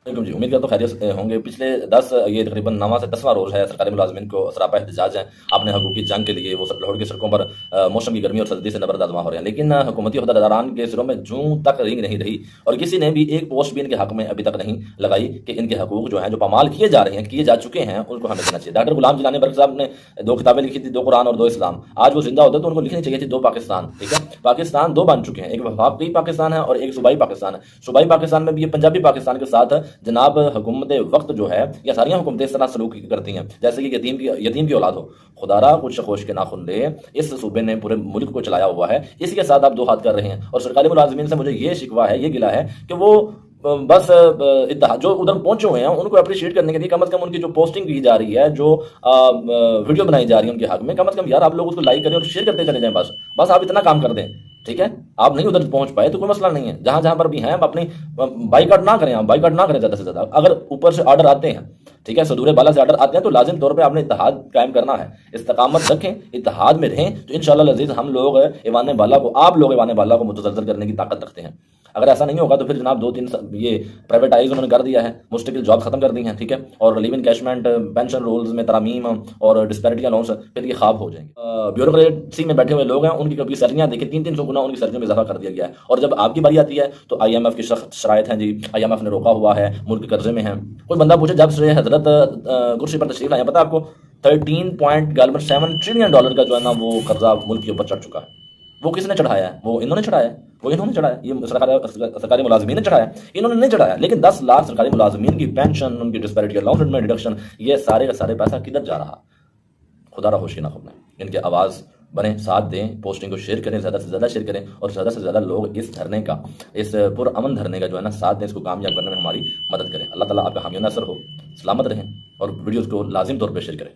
जी, उम्मीद करता हूँ खैरियत होंगे। पिछले 10 ये तकरीबन 9वां से 10वां रोज़ है सरकारी मुलाज़िमीन को सरापा एहतजाज है। अपने हकूक़ की जंग के लिए वो लाहौर की सड़कों पर मौसम की गर्मी और सर्दी से नबरद आज़मा हो रहे हैं। लेकिन हुकूमती ओहदेदारान के सिरों में जूं तक रींग नहीं रही और किसी ने भी एक पोस्ट भी इनके हक़ में अभी तक नहीं लगाई कि इनके हकूक़ जो हैं, जो पामाल किए जा रहे हैं, किए जा चुके हैं, उनको हमें देना चाहिए। डॉक्टर गुलाम जिलानी बर्क साहब ने 2 किताबें लिखी थी, 2 कुरान और 2 इस्लाम। आज वो ज़िंदा होते तो उनको लिखनी चाहिए थी 2 पाकिस्तान, ठीक है? पाकिस्तान 2 बन चुके हैं, एक वफाकी पाकिस्तान है और एक सूबाई पाकिस्तान है। सूबाई पाकिस्तान में भी ये पंजाबी पाकिस्तान के साथ जनाब हुकूमत वक्त जो है, या सारियाँ हुकूमतें इस तरह सलूक करती हैं जैसे कि यतीम की औलाद हो। खुदारा कुछ खोश के नाखुन ले, इस सूबे ने पूरे मुल्क को चलाया हुआ है, इसके साथ आप 2 हाथ कर रहे हैं। और सरकारी मुलाजिमीन से मुझे ये शिकवा है, ये गिला है कि वो बस इत्तेहाद जो उधर पहुंचे हुए हैं उनको अप्रिशिएट करने के लिए कम से कम उनकी जो पोस्टिंग की जा रही है, जो वीडियो बनाई जा रही है उनके हक में, कम से कम यार आप लोग उसको लाइक करें और शेयर करते चले जाएं। बस आप इतना काम कर दें, ठीक है? आप नहीं उधर पहुंच पाए तो कोई मसला नहीं है, जहां जहां पर भी हैं आप अपनी बाइकआउट ना करें, आप बाइकआउट ना करें ज़्यादा से ज़्यादा। अगर ऊपर से आर्डर आते हैं, ठीक है, सदूरे बाला से आर्डर आते हैं, तो लाजिम तौर पे आपने इत्तेहाद कायम करना है, इस्तिकामत रखें, इत्तेहाद में रहें, तो इंशाअल्लाह अज़ीज़ हम लोग ईवान बाला को, आप लोग ईवान बाला को मुतज़लज़ल करने की ताकत रखते हैं। अगर ऐसा नहीं होगा तो फिर जनाब 2-3 ये प्राइवेटाइज उन्होंने कर दिया है, मुस्तकिल जॉब खत्म कर दी हैं, ठीक है, और लिव इन कैशमेंट, पेंशन रूल्स में तरामीम और डिस्पैरिटी अलाउंस, फिर ये ख्वाब हो जाएंगे। ब्यूरोक्रेसी में बैठे हुए लोग हैं, उनकी कभी सैलरियाँ देखिए 300 गुना उनकी सैलरी में इजाफा कर दिया गया है। और जब आपकी बारी आती है तो IMF की सख्त शराइत हैं जी, IMF ने रोका हुआ है, मुल्क कर्जे में है। कोई बंदा पूछे जब से हजरत कुर्सी पर तशरीफ लाए, पता है आपको 13.7 ट्रिलियन डॉलर का जो है ना वो कर्जा मुल्क के ऊपर चढ़ चुका है। वो किसने चढ़ाया है? वो इन्होंने चढ़ाया है, वो इन्होंने चढ़ाया, ये सरकारी मुलाजिमीन ने चढ़ाया, इन्होंने नहीं चढ़ाया। लेकिन 10 लाख सरकारी मुलाजिमीन की पेंशन, उनकी डिस्पैरिटी अलाउंस में डिडक्शन, ये सारे का सारे पैसा किधर जा रहा? खुदा होशी ना खबने। इनके आवाज़ बने, साथ दें, पोस्टिंग को शेयर करें, ज़्यादा से ज़्यादा शेयर करें और ज़्यादा से ज़्यादा लोग इस धरने का, इस पुरअमन धरने का जो है ना साथ दें, इसको कामयाब करने में हमारी मदद करें। अल्लाह ताला आपका हामी नसर हो, सलामत रहें और वीडियोज़ को लाजिम तौर पर शेयर करें।